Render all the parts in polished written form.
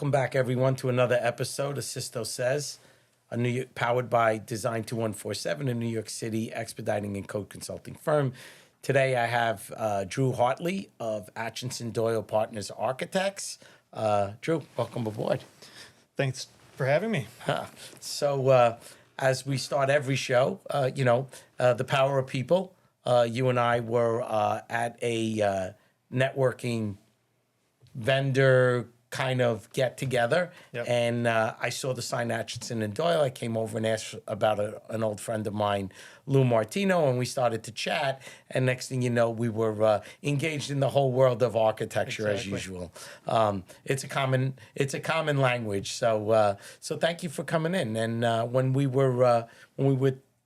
Welcome back, everyone, to another episode of Sisto Says, powered by Design 2147, a New York City expediting and code consulting firm. Today, I have Drew Hartley of Acheson, Doyle Partners Architects. Drew, welcome aboard. Thanks for having me. So, as we start every show, the power of people. You and I were at a networking vendor kind of get together, and I saw the sign Acheson and Doyle. I came over and asked about an old friend of mine, Lou Martino, and we started to chat. And next thing you know, we were engaged in the whole world of architecture as usual. It's a common language. So thank you for coming in. And when we were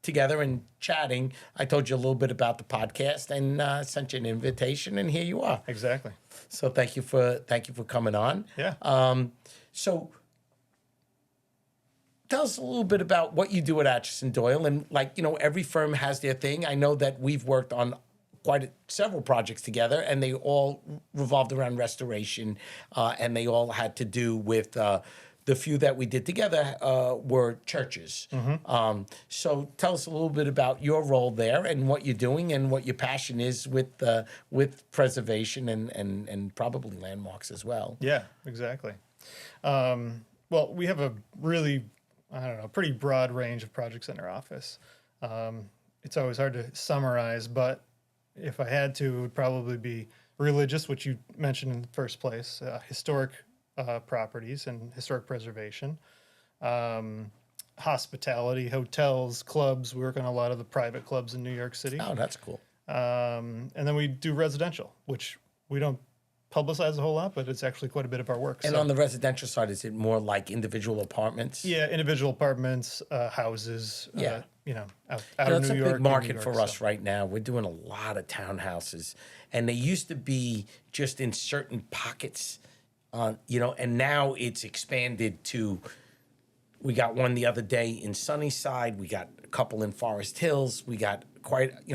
together and chatting, I told you a little bit about the podcast and sent you an invitation, and here you are. Exactly. So thank you for coming on. Yeah. So tell us a little bit about what you do at Acheson Doyle, and every firm has their thing. I know that we've worked on several projects together, and they all revolved around restoration, and they all had to do with the few that we did together were churches. Mm-hmm. So tell us a little bit about your role there and what you're doing and what your passion is with preservation and probably landmarks as well. Yeah, exactly. Well, we have a really, pretty broad range of projects in our office. It's always hard to summarize, but if I had to, it would probably be religious, which you mentioned in the first place, historic properties and historic preservation, hospitality, hotels, clubs. We work on a lot of the private clubs in New York City. Oh, that's cool. And then we do residential, which we don't publicize a whole lot, but it's actually quite a bit of our work. And on the residential side, is it more like individual apartments? Yeah, individual apartments, houses. Yeah. Out of New York. It's a big market for us right now. We're doing a lot of townhouses, and they used to be just in certain pockets. And now it's expanded to, we got one the other day in Sunnyside, we got a couple in Forest Hills, we got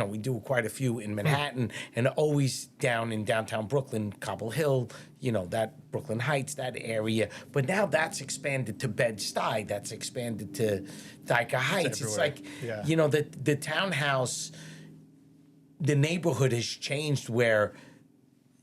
we do quite a few in Manhattan, and always down in downtown Brooklyn, Cobble Hill, that Brooklyn Heights, that area. But now that's expanded to Bed-Stuy, that's expanded to Dyker Heights. It's like, the townhouse, the neighborhood has changed where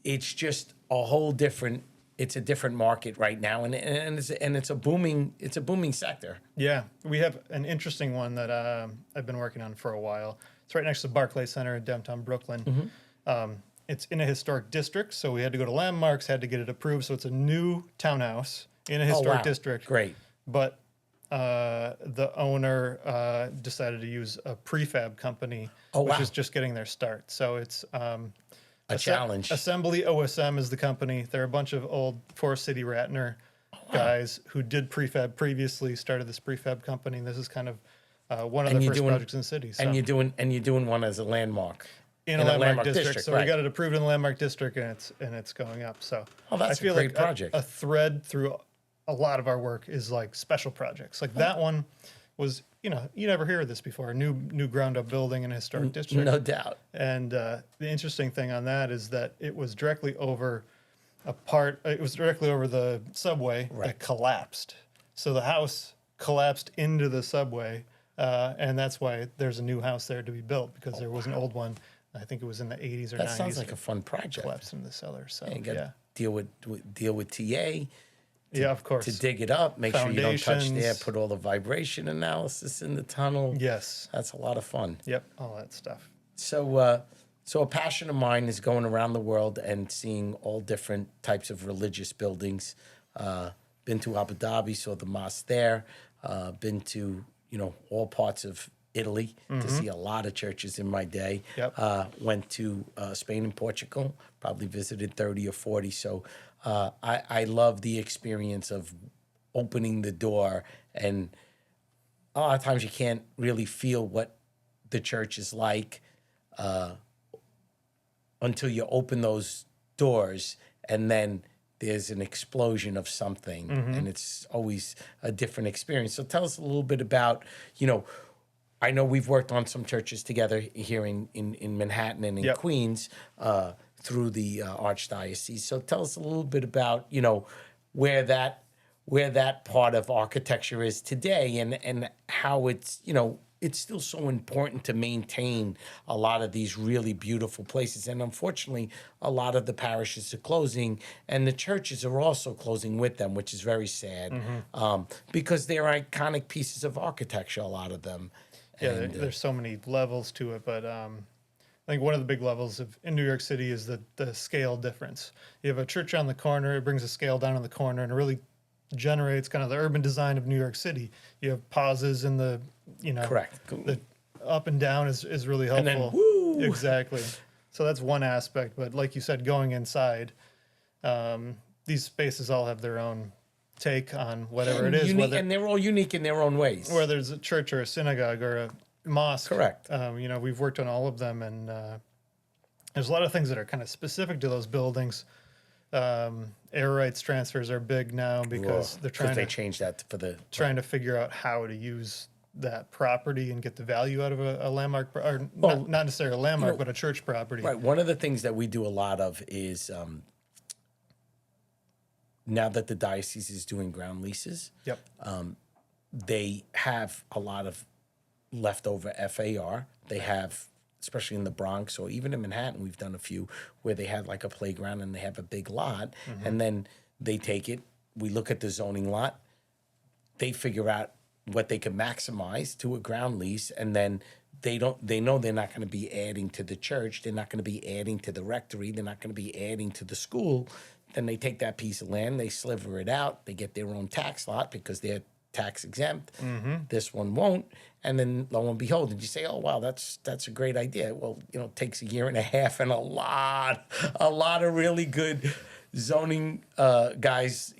it's just a whole different. It's a different market right now, and it's a booming sector. Yeah, we have an interesting one that I've been working on for a while. It's right next to Barclay Center in downtown Brooklyn. Mm-hmm. It's in a historic district, so we had to go to landmarks, had to get it approved. So it's a new townhouse in a historic district. Great, but the owner decided to use a prefab company, which is just getting their start. So it's a challenge. Assembly OSM is the company. They're a bunch of old Forest City Ratner guys who did prefab previously, started this prefab company. And this is kind of one of the first projects in the city. So. And you're doing one as a landmark. In a landmark district. So we got it approved in the landmark district, and it's going up. So that's a great project. A thread through a lot of our work is like special projects. Like that one was, you never hear of this before, a new ground up building in a historic district. No doubt. And the interesting thing on that is that it was directly over the subway that collapsed. So the house collapsed into the subway, and that's why there's a new house there to be built, because there was an old one. I think it was in the 80s or 90s. That sounds like a fun project. Collapsed into the cellar. So you got to deal with TA. Of course. To dig it up, make sure you don't touch there, put all the vibration analysis in the tunnel. Yes. That's a lot of fun. Yep, all that stuff. So a passion of mine is going around the world and seeing all different types of religious buildings. Been to Abu Dhabi, saw the mosque there. Been to, all parts of Italy to see a lot of churches in my day. Yep. Went to Spain and Portugal, probably visited 30 or 40. So I love the experience of opening the door, and a lot of times you can't really feel what the church is like until you open those doors, and then there's an explosion of something, and it's always a different experience. So tell us a little bit about, I know we've worked on some churches together here in Manhattan and in Queens through the Archdiocese. So tell us a little bit about, where that where that part of architecture is today, and how it's, it's still so important to maintain a lot of these really beautiful places. And unfortunately, a lot of the parishes are closing, and the churches are also closing with them, which is very sad, because they're iconic pieces of architecture, a lot of them. Yeah, And, there's so many levels to it, but I think one of the big levels in New York City is the scale difference. You have a church on the corner, it brings the scale down on the corner, and it really generates kind of the urban design of New York City. You have pauses in the, correct. the up and down is really helpful. And then, woo! Exactly. So that's one aspect, but like you said, going inside, these spaces all have their own take on whatever it is, And they're all unique in their own ways. whether it's a church or a synagogue or a mosque. Correct. We've worked on all of them, and there's a lot of things that are kind of specific to those buildings. Air rights transfers are big now because they're trying they to changed that for the figure out how to use that property and get the value out of a landmark, or not necessarily a landmark, but a church property. Right. One of the things that we do a lot of is now that the diocese is doing ground leases, Yep. they have a lot of leftover FAR. They have, especially in the Bronx or even in Manhattan, we've done a few where they had like a playground and they have a big lot, and then they take it. We look at the zoning lot. They figure out what they can maximize to a ground lease, and then they know they're not going to be adding to the church. They're not going to be adding to the rectory. They're not going to be adding to the school. Then they take that piece of land, they sliver it out, they get their own tax lot because they're tax exempt. This one won't. And then lo and behold, did you say, oh, wow, that's a great idea. Well, it takes a year and a half and a lot of really good zoning guys,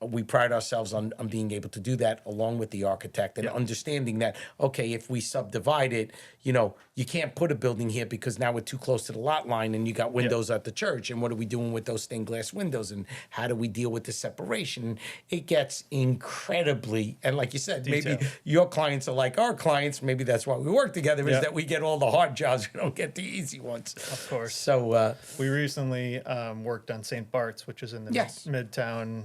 we pride ourselves on being able to do that along with the architect and understanding that, okay, if we subdivide it, you can't put a building here because now we're too close to the lot line and you got windows at the church. And what are we doing with those stained glass windows? And how do we deal with the separation? It gets incredibly, and like you said, maybe your clients are like our clients. Maybe that's why we work together, is that we get all the hard jobs. We don't get the easy ones. Of course. So we recently worked on St. Bart's, which is in the Midtown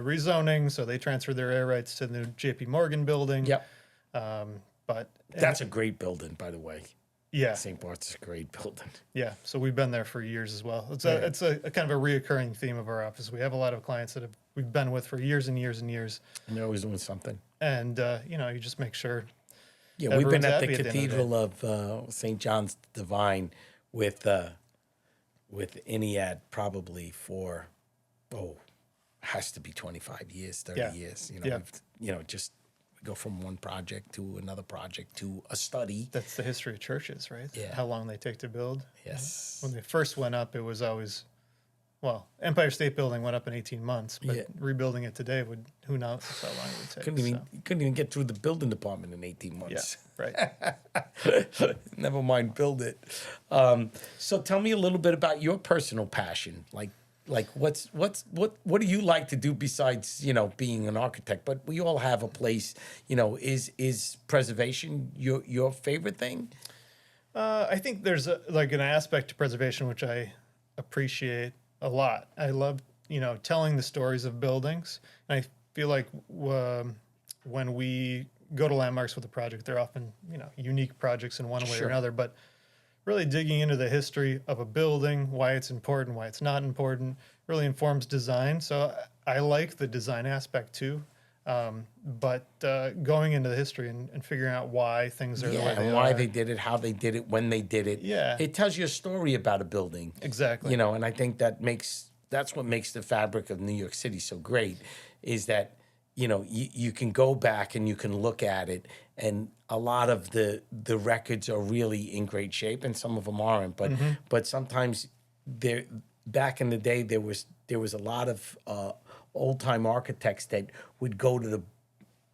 rezoning. So they transferred their air rights to the JP Morgan building. Yep. But That's a great building, by the way. yeah, St. Bart's is a great building. yeah. So we've been there for years as well. It's a kind of a reoccurring theme of our office. We have a lot of clients that we've been with for years and years and years. And they're always doing something. And you just make sure. Yeah, we've been at the happy at the end of Cathedral of St. John's Divine with Iliad probably for has to be 25 years, 30 years. Just we go from one project to another project to a study. That's the history of churches, right? Yeah. How long they take to build. Yes. When they first went up, it was always, Empire State Building went up in 18 months, but rebuilding it today wuld, who knows how long it would take. Couldn't even get through the building department in 18 months. Yeah, right. Never mind build it. So tell me a little bit about your personal passion. Like what do you like to do besides, being an architect? But we all have a place, is preservation your favorite thing? I think there's an aspect to preservation which I appreciate a lot. I love, telling the stories of buildings. And I feel like when we go to landmarks with a project, they're often, unique projects in one way or another. But really digging into the history of a building, why it's important, why it's not important, really informs design. So I like the design aspect too. But going into the history and figuring out why things are the way they are. And why they did it, how they did it, when they did it. Yeah. It tells you a story about a building. Exactly. And I think that's what makes the fabric of New York City so great, is that, you can go back and you can look at it, and a lot of the records are really in great shape, and some of them aren't. But sometimes back in the day, there was a lot of old-time architects that would go to the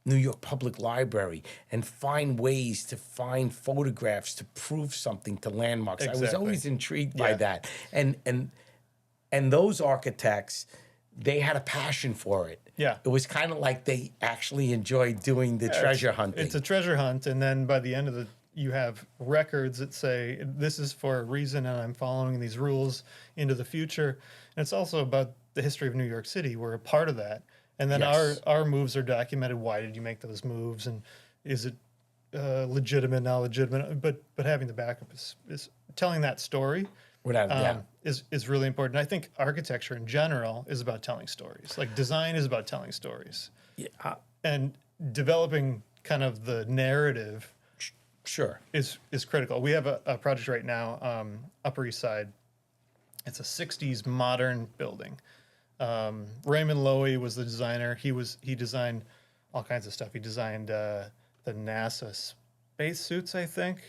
New York Public Library and find ways to find photographs to prove something to landmarks. Exactly. I was always intrigued by that. And those architects, they had a passion for it. Yeah. It was kind of like they actually enjoyed doing the treasure hunting. It's a treasure hunt, and then by the end of you have records that say this is for a reason, and I'm following these rules into the future. And it's also about the history of New York City. We're a part of that, And then Yes. our moves are documented. Why did you make those moves? And is it legitimate, not legitimate? But having the backup is telling that story Without a doubt. is really important. I think architecture in general is about telling stories. Like design is about telling stories. Yeah, And developing kind of the narrative sure. is critical. We have a project right now, Upper East Side. It's a 60s modern building. Raymond Loewy was the designer. He designed all kinds of stuff. He designed the NASA spacesuits, I think.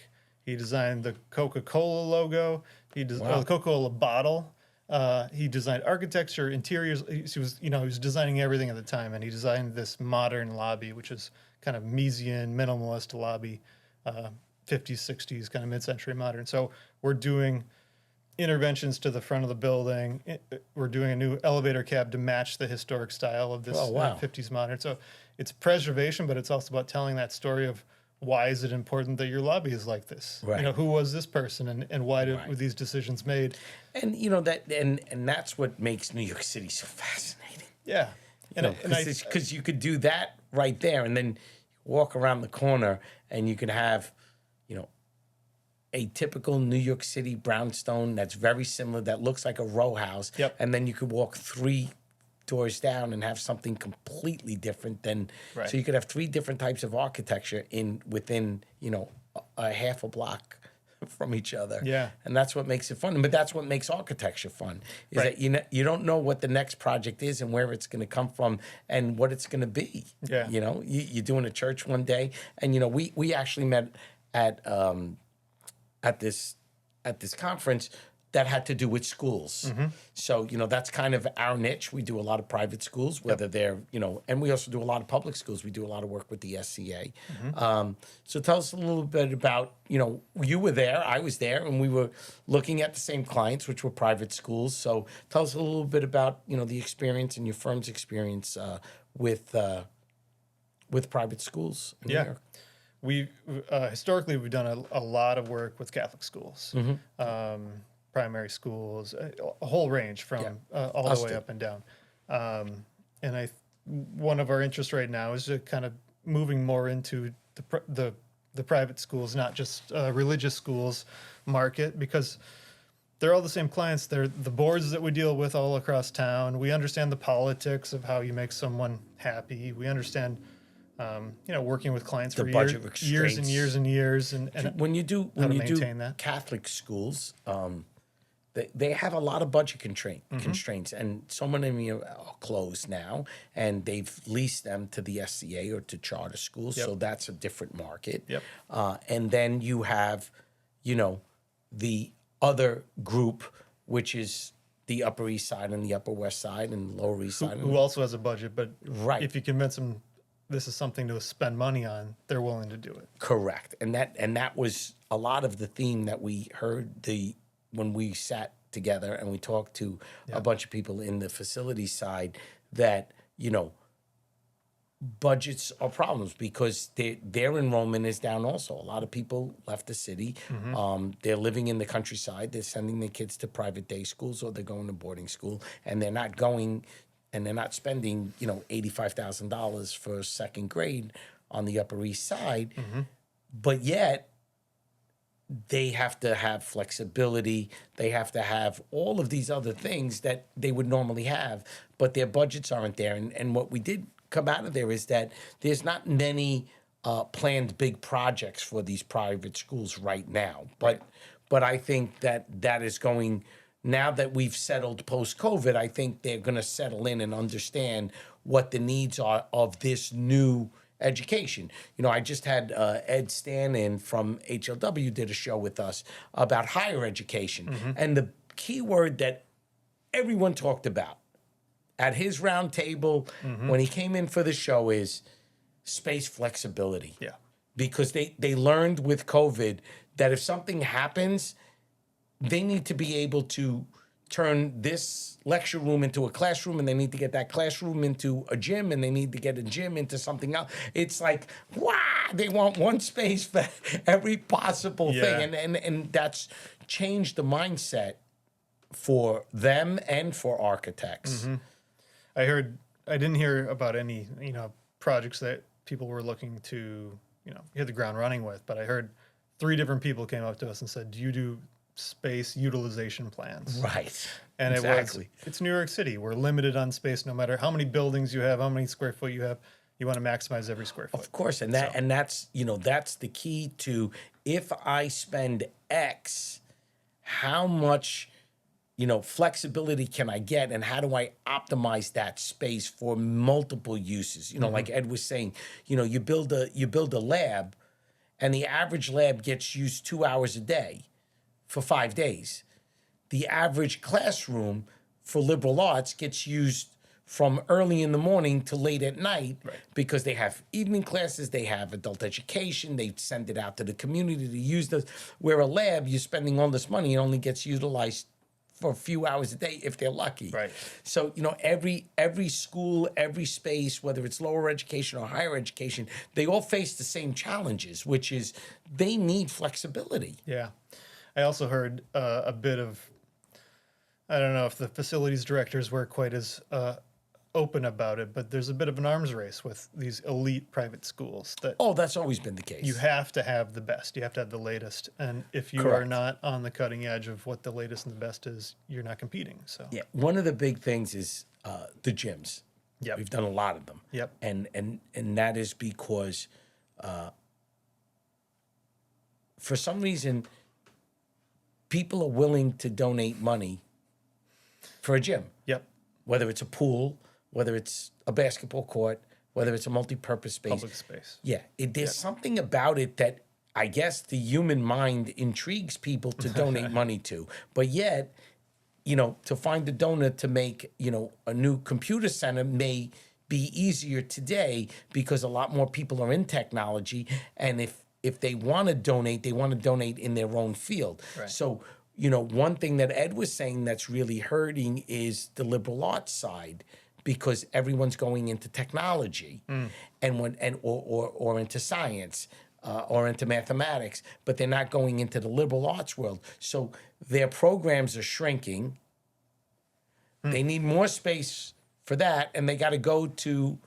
He designed the Coca-Cola logo. He designed the Coca-Cola bottle. He designed architecture, interiors. He was designing everything at the time, and he designed this modern lobby, which is kind of Miesian, minimalist lobby, 50s, 60s, kind of mid-century modern. So we're doing interventions to the front of the building. We're doing a new elevator cab to match the historic style of this 50s modern. So it's preservation, but it's also about telling that story of why is it important that your lobby is like this? Right. You know, who was this person and why were these decisions made? And you know that, and that's what makes New York City so fascinating. Yeah. Because you could do that right there, and then walk around the corner, and you could have, you know, a typical New York City brownstone that's very similar, that looks like a row house. Yep. And then you could walk 3 doors down and have something completely different than. Right. So you could have 3 different types of architecture within a half a block from each other. Yeah. And that's what makes it fun. But that's what makes architecture fun, is Right. that you don't know what the next project is and where it's going to come from and what it's going to be. Yeah. You know, you're doing a church one day, and we actually met at this conference that had to do with schools. Mm-hmm. So, that's kind of our niche. We do a lot of private schools, whether they're, and we also do a lot of public schools. We do a lot of work with the SCA. Mm-hmm. So tell us a little bit about, you were there, I was there, and we were looking at the same clients, which were private schools. So tell us a little bit about, the experience and your firm's experience with private schools in New York. We historically we've done a lot of work with Catholic schools, primary schools, a whole range from all the way up and down. And one of our interests right now is to kind of moving more into the private schools, not just religious schools market, because they're all the same clients. They're the boards that we deal with all across town. We understand the politics of how you make someone happy. We understand. Working with clients for years and years and years, and when you do that. Catholic schools, they have a lot of budget constraints, and so many of them are closed now, and they've leased them to the SCA or to charter schools, so that's a different market. Yep. And then you have, the other group, which is the Upper East Side and the Upper West Side and Lower East Side, who also has a budget, but Right. if you convince them this is something to spend money on, they're willing to do it. Correct. And that was a lot of the theme that we heard when we sat together and we talked to a bunch of people in the facility side, that, budgets are problems because their enrollment is down also. A lot of people left the city. They're living in the countryside. They're sending their kids to private day schools, or they're going to boarding school, and they're not going and they're not spending, $85,000 for second grade on the Upper East Side, but yet they have to have flexibility. They have to have all of these other things that they would normally have, but their budgets aren't there. And what we did come out of there is that there's not many planned big projects for these private schools right now. But I think that is going. Now that we've settled post-COVID, I think they're going to settle in and understand what the needs are of this new education. I just had Ed Stanton from HLW did a show with us about higher education. And the key word that everyone talked about at his round table when he came in for the show is space flexibility. Yeah. Because they learned with COVID that if something happens, they need to be able to turn this lecture room into a classroom, and they need to get that classroom into a gym, and they need to get a gym into something else. It's like, wow, they want one space for every possible thing. And that's changed the mindset for them and for architects. I heard I didn't hear about any, projects that people were looking to, hit the ground running with, but I heard 3 different people came up to us and said, "Do you do space utilization plans?" Right. And Exactly. it's New York City. We're limited on space no matter how many buildings you have, how many square foot you have. You want to maximize every square foot. Of course, and that's that's the key to, if I spend X, how much flexibility can I get, and how do I optimize that space for multiple uses? Like Ed was saying, you build a lab, and the average lab gets used 2 hours a day for 5 days. The average classroom for liberal arts gets used from early in the morning to late at night, Right. because they have evening classes, they have adult education, they send it out to the community to use those. Where a lab, you're spending all this money, it only gets utilized for a few hours a day if they're lucky. Right. So, every school, every space, whether it's lower education or higher education, they all face the same challenges, which is they need flexibility. Yeah. I also heard a bit of, I don't know if the facilities directors were quite as open about it, but there's a bit of an arms race with these elite private schools that Oh, that's always been the case. you have to have the best. You have to have the latest. And if you are Correct. not on the cutting edge of what the latest and the best is, you're not competing. So Yeah, one of the big things is the gyms. Yep. We've done a lot of them. Yep. And that is because for some reason people are willing to donate money for a gym, Yep. whether it's a pool, whether it's a basketball court, whether it's a multi-purpose space. Public space. Yeah, there's something about it that I guess the human mind intrigues people to donate money to. But yet, to find a donor to make, a new computer center may be easier today because a lot more people are in technology. And if they want to donate, they want to donate in their own field. Right. So, one thing that Ed was saying that's really hurting is the liberal arts side, because everyone's going into technology or into science or into mathematics, but they're not going into the liberal arts world. So their programs are shrinking. They need more space for that, and they got to go to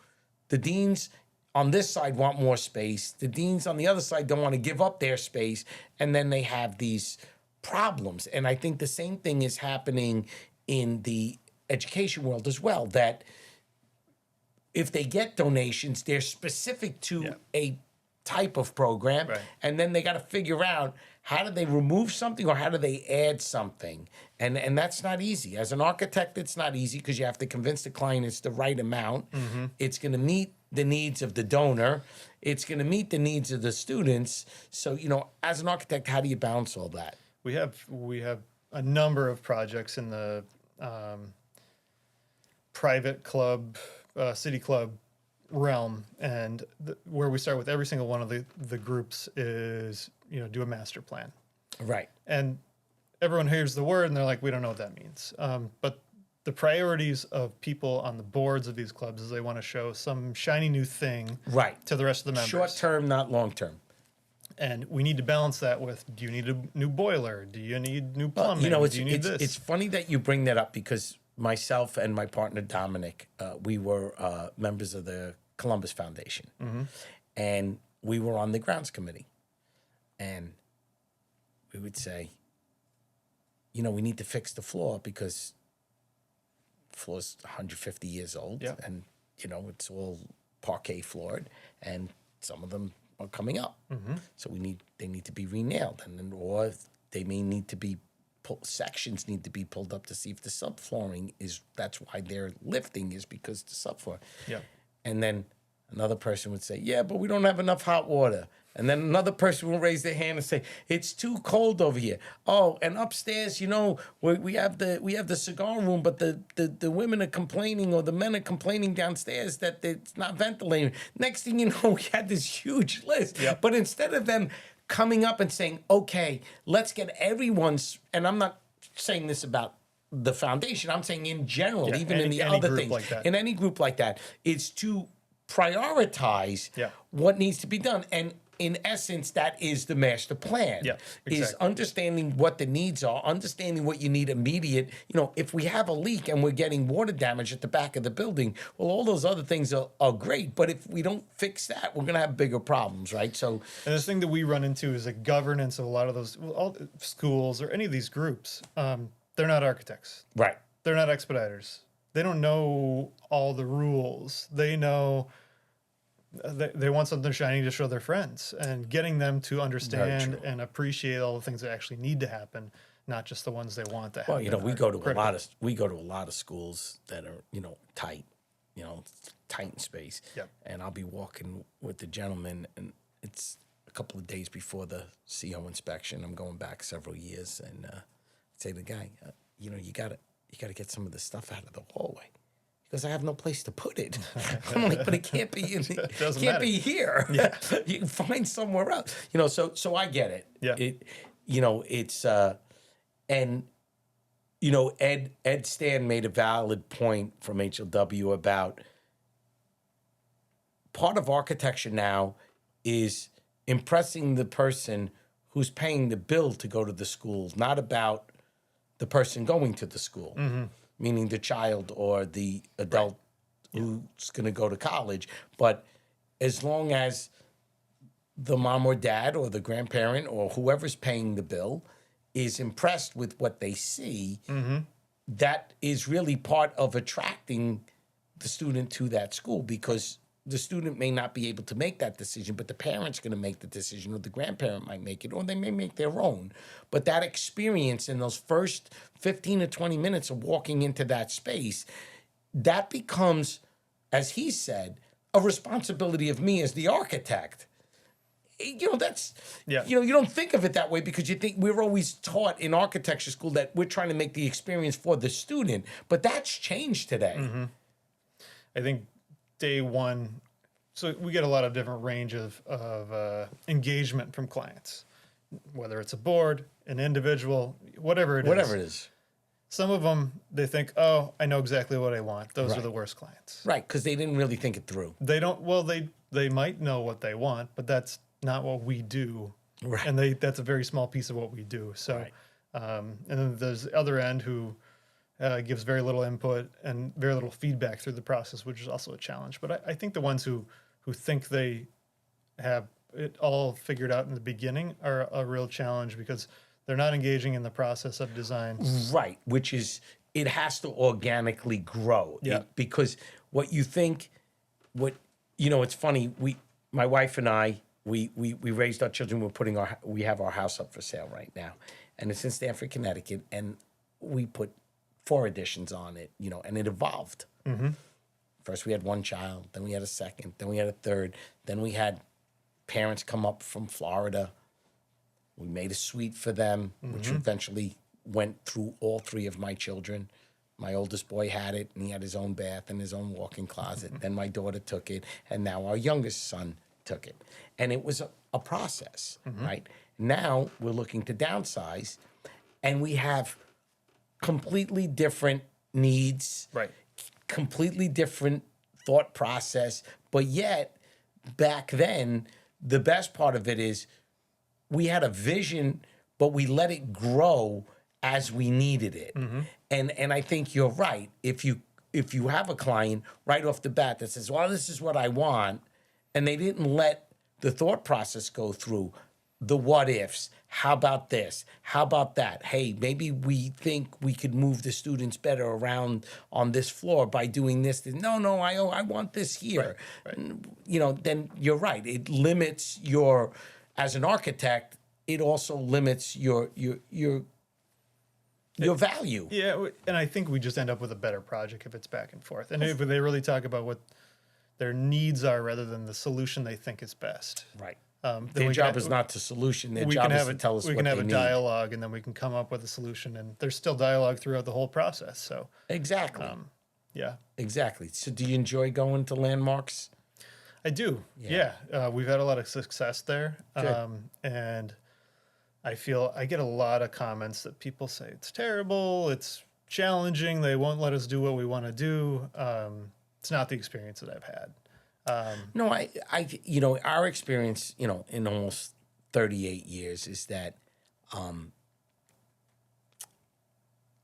the deans on this side want more space. The deans on the other side don't want to give up their space, and then they have these problems. And I think the same thing is happening in the education world as well, that if they get donations, they're specific to a type of program, Right. and then they got to figure out how do they remove something or how do they add something, and that's not easy. As an architect, it's not easy because you have to convince the client it's the right amount. It's going to meet the needs of the donor. It's going to meet the needs of the students. So, as an architect, how do you balance all that? We have a number of projects in the private club, city club realm, and where we start with every single one of the groups is do a master plan. Right. And everyone hears the word and they're like, we don't know what that means. But the priorities of people on the boards of these clubs is they want to show some shiny new thing Right. to the rest of the members. Short term, not long term. And we need to balance that with, do you need a new boiler? Do you need new plumbing? Do you need this? It's funny that you bring that up because myself and my partner Dominic, we were members of the Columbus Foundation, and we were on the grounds committee, and we would say, we need to fix the floor because the floor's 150 years old, Yeah. and it's all parquet floored, and some of them are coming up, so they need to be re-nailed, and then or they may need to be sections need to be pulled up to see if the subflooring is. That's why they're lifting, is because the subfloor. Yeah. And then another person would say, "Yeah, but we don't have enough hot water." And then another person will raise their hand and say, "It's too cold over here." Oh, and upstairs, we have the cigar room, but the women are complaining, or the men are complaining downstairs that it's not ventilated. Next thing you know, we had this huge list. Yep. But instead of them coming up and saying, "Okay, let's get everyone's," and I'm not saying this about the foundation, I'm saying in general, even in the other group things, like that. in any group like that, it's to prioritize Yeah. what needs to be done. And in essence, that is the master plan. Yeah, Is exactly. understanding what the needs are, understanding what you need immediate. If we have a leak and we're getting water damage at the back of the building, well, all those other things are great. But if we don't fix that, we're going to have bigger problems, right? So, And this thing that we run into is the governance of a lot of those all schools or any of these groups. They're not architects. right. They're not expediters. They don't know all the rules. They know they want something shiny to show their friends, and getting them to understand true. and appreciate all the things that actually need to happen, not just the ones they want to happen. Well, we are go to critical. we go to a lot of schools that are tight, tight in space. Yep. And I'll be walking with the gentleman, and it's a couple of days before the CO inspection. I'm going back several years, and I say to the guy, you gotta get some of this stuff out of the hallway. Because I have no place to put it. I'm like, but it can't be doesn't can't matter. be here. Yeah. You can find somewhere else. So I get it. Yeah. It's and Ed Stan made a valid point from HLW about part of architecture now is impressing the person who's paying the bill to go to the school, not about the person going to the school, meaning the child or the adult who's going to go to college. But as long as the mom or dad or the grandparent or whoever's paying the bill is impressed with what they see, that is really part of attracting the student to that school, because the student may not be able to make that decision, but the parent's going to make the decision, or the grandparent might make it, or they may make their own. But that experience in those first 15 to 20 minutes of walking into that space, that becomes, as he said, a responsibility of me as the architect. That's, Yeah. you don't think of it that way, because you think we're always taught in architecture school that we're trying to make the experience for the student. But that's changed today. I think day one, so we get a lot of different range of engagement from clients, whether it's a board, an individual, whatever it is. Whatever it is. Some of them, they think, oh, I know exactly what I want. Those are Right. the worst clients. Right, because they didn't really think it through. They don't, well, they might know what they want, but that's not what we do. Right. And that's a very small piece of what we do. So, Right. and then there's the other end who gives very little input and very little feedback through the process, which is also a challenge. But I think the ones who think they have it all figured out in the beginning are a real challenge, because they're not engaging in the process of design. Right, which is, it has to organically grow. Yeah. Because what you think, it's funny, my wife and I, we raised our children, we have our house up for sale right now. And it's in Stamford, Connecticut, and we put 4 additions on it, and it evolved. First we had one child, then we had a second, then we had a third, then we had parents come up from Florida. We made a suite for them, which eventually went through all 3 of my children. My oldest boy had it, and he had his own bath and his own walk-in closet. Then my daughter took it, and now our youngest son took it. And it was a process, right? Now we're looking to downsize, and we have completely different needs, Right. completely different thought process. But yet, back then, the best part of it is we had a vision, but we let it grow as we needed it. And I think you're right. If you have a client right off the bat that says, well, this is what I want, and they didn't let the thought process go through, the what ifs, how about this? How about that? Hey, maybe we think we could move the students better around on this floor by doing this. No, I want this here. Right. Then you're right. It limits as an architect, it also limits your value. Yeah, and I think we just end up with a better project if it's back and forth. And if they really talk about what their needs are rather than the solution they think is best. Right. Then Their we job can- is not to solution. Their we job can is have to a, tell us we what can have they a need. dialogue, and then we can come up with a solution. And there's still dialogue throughout the whole process. So Exactly. yeah, Exactly. So do you enjoy going to landmarks? I do. Yeah, we've had a lot of success there, Good. and I feel I get a lot of comments that people say it's terrible, it's challenging, they won't let us do what we want to do. It's not the experience that I've had. No, our experience, in almost 38 years is that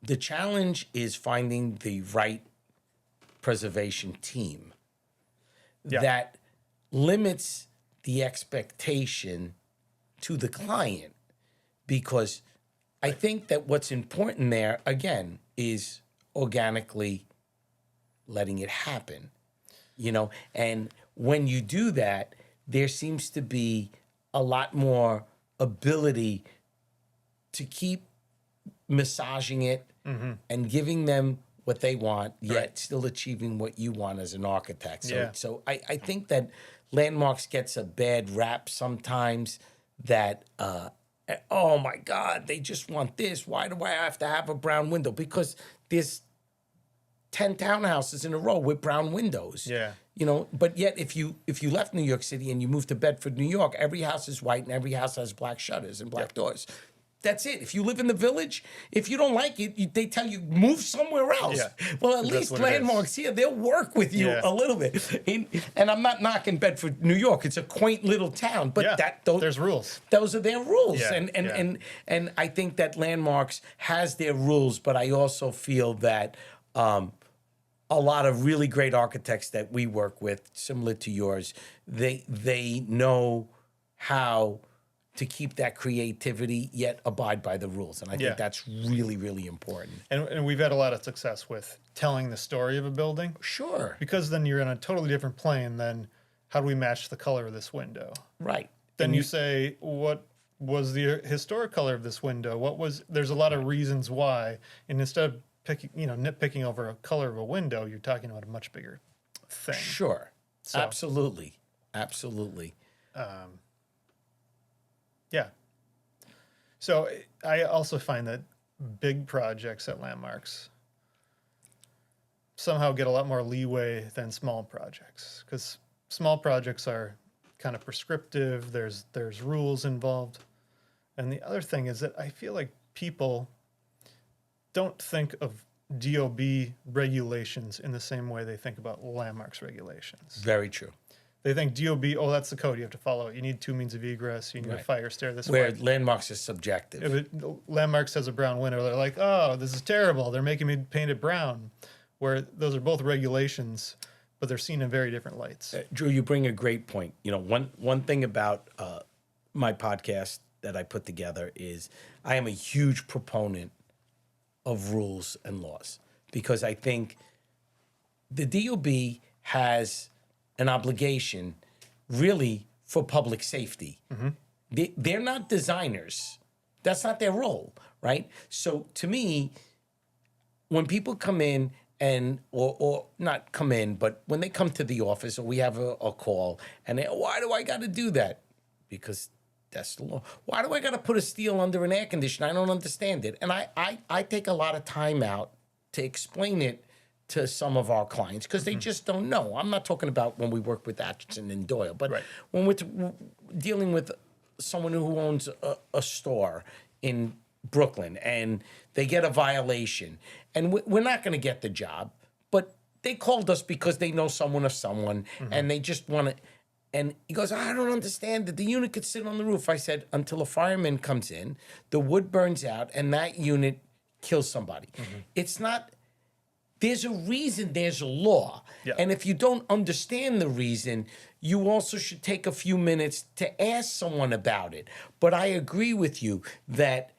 the challenge is finding the right preservation team that limits the expectation to the client, because I think that what's important there, again, is organically letting it happen, and when you do that, there seems to be a lot more ability to keep massaging it and giving them what they want, yet still achieving what you want as an architect. So I think that Landmarks gets a bad rap sometimes, that, oh my God, they just want this. Why do I have to have a brown window? Because there's 10 townhouses in a row with brown windows. Yeah. But yet if you left New York City and you moved to Bedford, New York, every house is white and every house has black shutters and black doors. That's it. If you live in the Village, if you don't like it, they tell you move somewhere else. Yeah. Well, at least Landmarks here, they'll work with you a little bit. And I'm not knocking Bedford, New York. It's a quaint little town, but there's rules. Those are their rules. Yeah. And I think that Landmarks has their rules, but I also feel that a lot of really great architects that we work with, similar to yours, they know how to keep that creativity yet abide by the rules. And I think that's really, really important. And we've had a lot of success with telling the story of a building. Sure. Because then you're in a totally different plane than how do we match the color of this window? Right. Then you say, what was the historic color of this window? There's a lot of reasons why. And instead of nitpicking over a color of a window, you're talking about a much bigger thing. Sure. So, Absolutely. Yeah. So I also find that big projects at Landmarks somehow get a lot more leeway than small projects, because small projects are kind of prescriptive. There's rules involved. And the other thing is that I feel like people don't think of DOB regulations in the same way they think about Landmarks regulations. Very true. They think DOB, that's the code, you have to follow it. You need 2 means of egress, you need a fire stair this way. way. Landmarks is subjective. If Landmarks has a brown window, they're like, oh, this is terrible. They're making me paint it brown. Where those are both regulations, but they're seen in very different lights. Drew, you bring a great point. One thing about my podcast that I put together is I am a huge proponent of rules and laws, because I think the DOB has an obligation really for public safety. They're not designers. That's not their role, right? So to me, when people come in or not come in, but when they come to the office or we have a call and why do I got to do that? Because that's the law. Why do I got to put a steel under an air conditioner? I don't understand it. And I take a lot of time out to explain it to some of our clients, because they just don't know. I'm not talking about when we work with Acheson and Doyle, but when we're dealing with someone who owns a store in Brooklyn and they get a violation, and we're not going to get the job, but they called us because they know someone of someone, and they just want to. And he goes, I don't understand that the unit could sit on the roof. I said, until a fireman comes in, the wood burns out, and that unit kills somebody. It's not. There's a reason, there's a law. And if you don't understand the reason, you also should take a few minutes to ask someone about it. But I agree with you that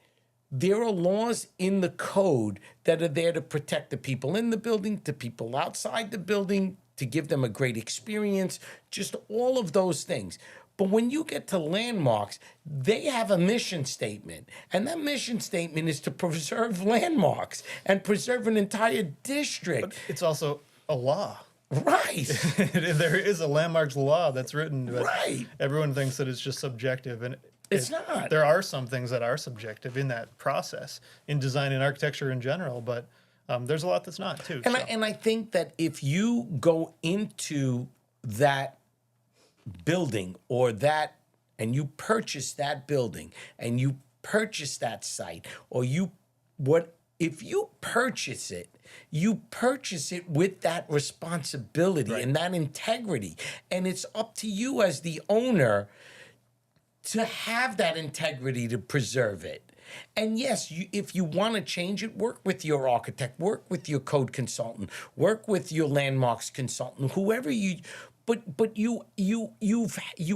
there are laws in the code that are there to protect the people in the building, the people outside the building, to give them a great experience, just all of those things. But when you get to Landmarks, they have a mission statement. And that mission statement is to preserve landmarks and preserve an entire district. But it's also a law. Right. There is a landmarks law that's written. But right. Everyone thinks that it's just subjective. And it's not. There are some things that are subjective in that process, in design and architecture in general. But there's a lot that's not, too. And I think that if you go into that building and you purchase that building and you purchase that site, or if you purchase it, you purchase it with that responsibility Right. and that integrity. And it's up to you as the owner to have that integrity to preserve it. And yes, if you want to change it, work with your architect, work with your code consultant, work with your landmarks consultant, whoever you. But you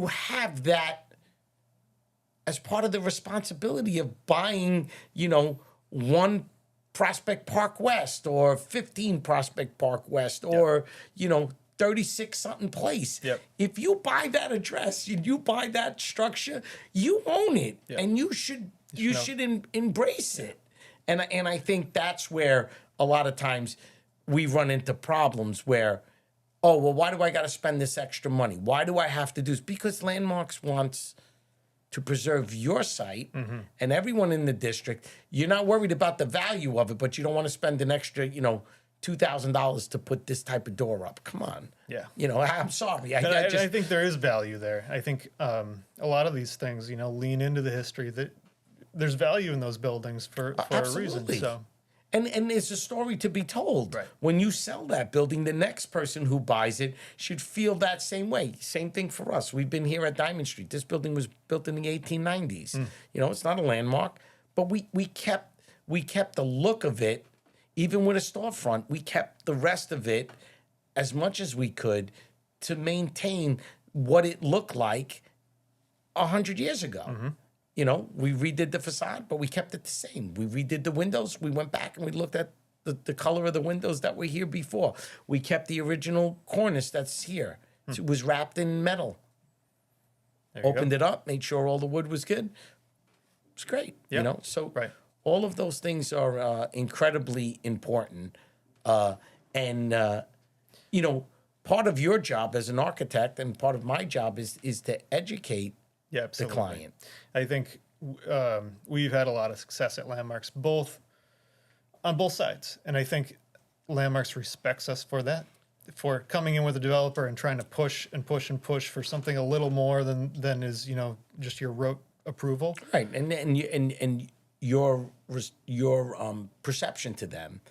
have that as part of the responsibility of buying, one Prospect Park West or 15 Prospect Park West or, 36 something place. Yep. If you buy that address, you buy that structure, you own it, Yep. and you should embrace it. And I think that's where a lot of times we run into problems where, oh, well, why do I got to spend this extra money? Why do I have to do this? Because Landmarks wants to preserve your site and everyone in the district. You're not worried about the value of it, but you don't want to spend an extra, $2,000 to put this type of door up. Come on. Yeah. I'm sorry. I think there is value there. I think a lot of these things, lean into the history. That there's value in those buildings for a reason. Absolutely. So. And there's a story to be told. Right. When you sell that building, the next person who buys it should feel that same way. Same thing for us. We've been here at Diamond Street. This building was built in the 1890s. It's not a landmark, but we kept the look of it, even with a storefront. We kept the rest of it as much as we could to maintain what it looked like 100 years ago. We redid the facade, but we kept it the same. We redid the windows. We went back and we looked at the color of the windows that were here before. We kept the original cornice that's here. It was wrapped in metal. Opened it up, made sure all the wood was good. It's great, So Right. all of those things are incredibly important. And part of your job as an architect and part of my job is to educate Yeah, the absolutely. client. I think we've had a lot of success at Landmarks, on both sides, and I think Landmarks respects us for that, for coming in with a developer and trying to push and push and push for something a little more than is just your rote approval. Right, and your perception to them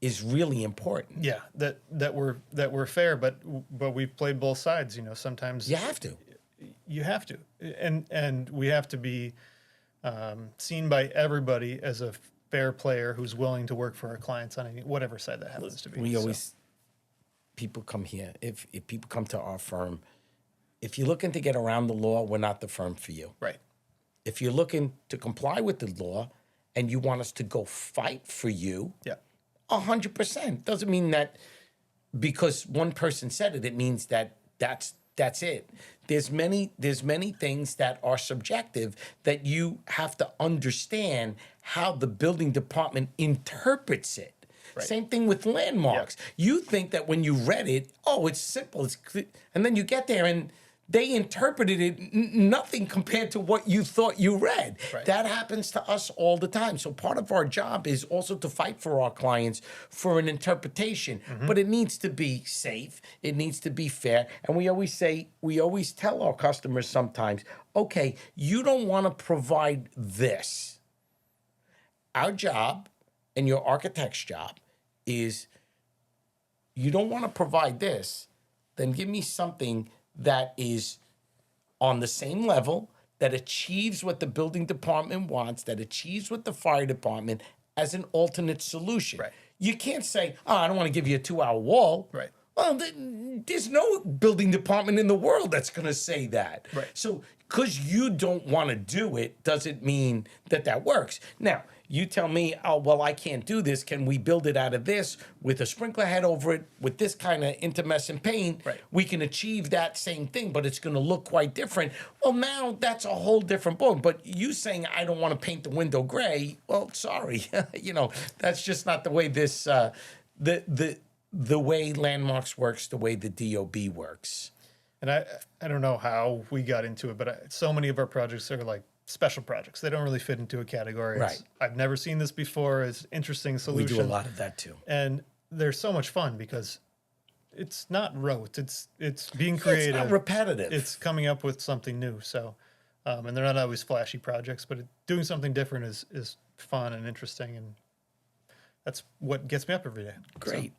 is really important. Yeah, that we're fair, but we've played both sides. Sometimes You have to. you have to, and we have to be seen by everybody as a fair player who's willing to work for our clients on whatever side that happens to be. We always, people come here. If people come to our firm, if you're looking to get around the law, we're not the firm for you. Right. If you're looking to comply with the law and you want us to go fight for you, Yeah. 100%. Doesn't mean that because one person said it, it means that's it. There's many things that are subjective that you have to understand how the building department interprets it. Right. Same thing with landmarks. You think that when you read it, oh, it's simple, it's clear. And then you get there and they interpreted it nothing compared to what you thought you read. Right. That happens to us all the time. So part of our job is also to fight for our clients for an interpretation, but it needs to be safe. It needs to be fair. And we always tell our customers sometimes, okay, you don't want to provide this. Our job and your architect's job is you don't want to provide this, then give me something that is on the same level, that achieves what the building department wants, that achieves what the fire department as an alternate solution. Right. You can't say, oh, I don't want to give you a 2-hour wall. Right. Well, there's no building department in the world that's going to say that. Right. So because you don't want to do it doesn't mean that works. Now, you tell me, oh, well, I can't do this. Can we build it out of this with a sprinkler head over it with this kind of intumescent paint? Right. We can achieve that same thing, but it's going to look quite different. Well, now that's a whole different ballgame. But you saying I don't want to paint the window gray, well, sorry. That's just not the way this, the way Landmarks works, the way the DOB works. And I don't know how we got into it, but so many of our projects are like special projects. They don't really fit into a category. Right. I've never seen this before. It's interesting solution. We do a lot of that too. And they're so much fun because it's not rote. It's being creative. It's not repetitive. It's coming up with something new. So, and they're not always flashy projects, but doing something different is fun and interesting. And that's what gets me up every day. Great.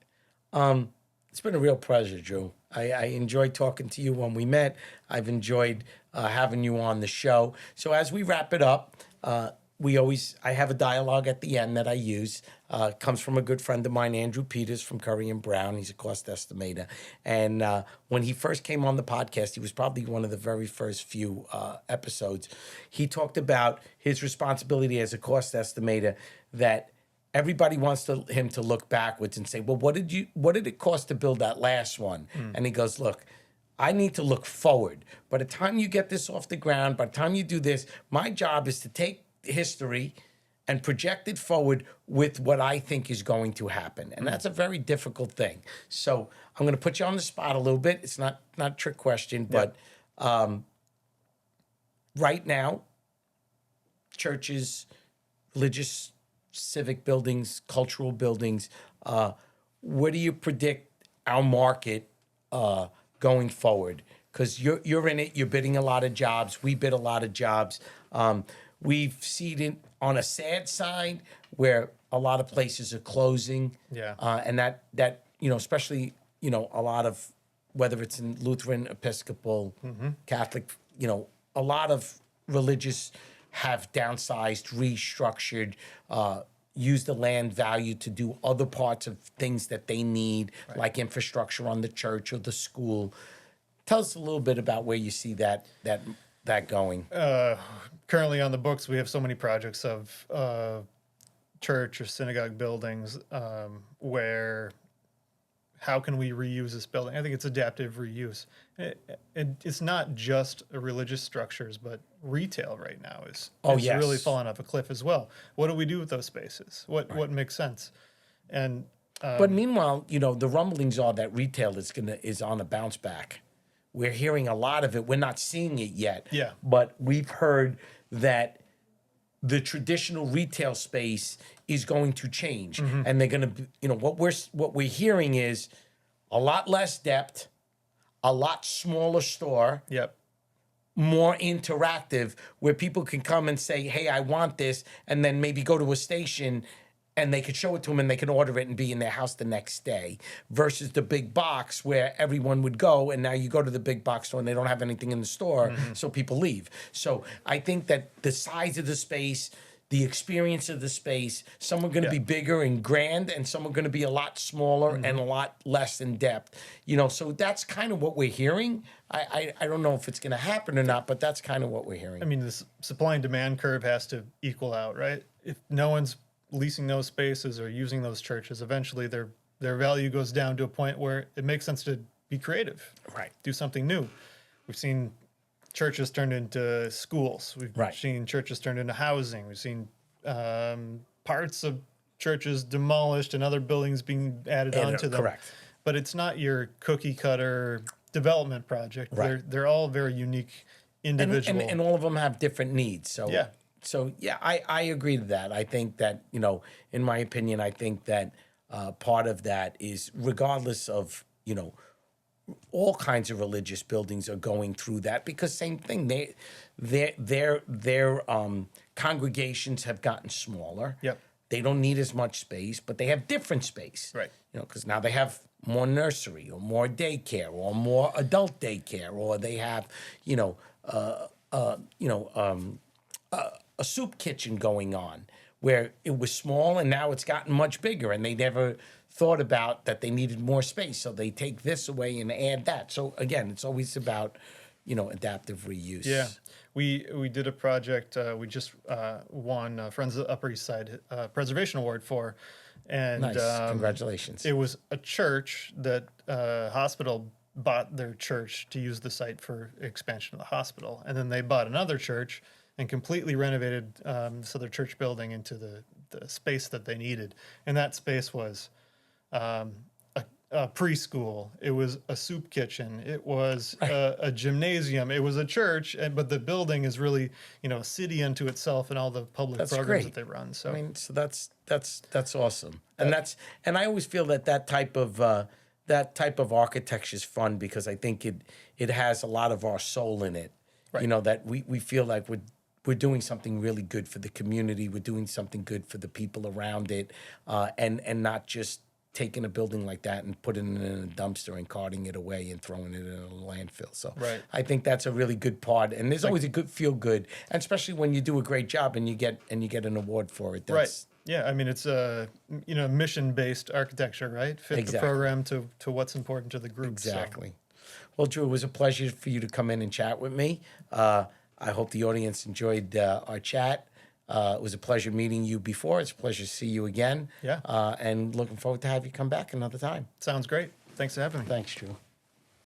It's been a real pleasure, Drew. I enjoyed talking to you when we met. I've enjoyed having you on the show. So as we wrap it up, I have a dialogue at the end that I use. Comes from a good friend of mine, Andrew Peters from Curry and Brown. He's a cost estimator. And when he first came on the podcast, he was probably one of the very first few episodes. He talked about his responsibility as a cost estimator, that everybody wants him to look backwards and say, well, what did it cost to build that last one? And he goes, look, I need to look forward. By the time you get this off the ground, by the time you do this, my job is to take history and project it forward with what I think is going to happen. And that's a very difficult thing. So I'm going to put you on the spot a little bit. It's not a trick question, but right now, churches, religious civic buildings, cultural buildings, where do you predict our market going forward? Because you're in it, you're bidding a lot of jobs, we bid a lot of jobs. We've seen it on a sad side where a lot of places are closing. Yeah. And that especially, a lot of, whether it's in Lutheran, Episcopal, Catholic, a lot of religious have downsized, restructured, use the land value to do other parts of things that they need, like infrastructure on the church or the school. Tell us a little bit about where you see that going. Currently on the books, we have so many projects of church or synagogue buildings where how can we reuse this building? I think it's adaptive reuse. It's not just religious structures, but retail right now is really falling off a cliff as well. What do we do with those spaces? What makes sense? And but meanwhile, the rumblings are that retail is on a bounce back. We're hearing a lot of it. We're not seeing it yet. Yeah. But we've heard that the traditional retail space is going to change, and they're going to, what we're hearing is a lot less depth, a lot smaller store, more interactive, where people can come and say, "Hey, I want this," and then maybe go to a station, and they could show it to them, and they can order it and be in their house the next day. Versus the big box where everyone would go, and now you go to the big box store and they don't have anything in the store, so people leave. So I think that the size of the space, the experience of the space, some are going to be bigger and grand, and some are going to be a lot smaller and a lot less in depth. So that's kind of what we're hearing. I don't know if it's going to happen or not, but that's kind of what we're hearing. I mean, the supply and demand curve has to equal out, right? If no one's leasing those spaces or using those churches, eventually their value goes down to a point where it makes sense to be creative, do something new. We've seen churches turned into schools. We've seen churches turned into housing. We've seen parts of churches demolished and other buildings being added onto them. Correct. But it's not your cookie cutter development project. They're all very unique, individual. And all of them have different needs. So I agree to that. I think that, in my opinion, I think that part of that is, regardless of, all kinds of religious buildings are going through that, because same thing, their congregations have gotten smaller. They don't need as much space, but they have different space. Because now they have more nursery or more daycare or more adult daycare, or they have, a soup kitchen going on where it was small and now it's gotten much bigger, and they never thought about that they needed more space. So they take this away and add that. So again, it's always about, adaptive reuse. Yeah. We did a project we just won Friends of the Upper East Side Preservation Award for. And nice. Congratulations. It was a church that hospital bought their church to use the site for expansion of the hospital. And then they bought another church and completely renovated so their church building into the space that they needed. And that space was a preschool. It was a soup kitchen. It was a gymnasium. It was a church, but the building is really, a city unto itself, and all the public programs that they run. So so that's awesome, and I always feel that type of architecture is fun, because I think it has a lot of our soul in it. That we feel like we're doing something really good for the community. We're doing something good for the people around it, and not just taking a building like that and putting it in a dumpster and carting it away and throwing it in a landfill. So Right. I think that's a really good part. And there's always a good feel good, and especially when you do a great job and you get an award for it. That's, Right. Yeah, I mean, it's a mission-based architecture, right? Fit the Exactly. program to what's important to the group. so. Exactly. Well, Drew, it was a pleasure for you to come in and chat with me. I hope the audience enjoyed our chat. It was a pleasure meeting you before. It's a pleasure to see you again. Yeah. And looking forward to have you come back another time. Sounds great. Thanks for having me. Thanks, Drew.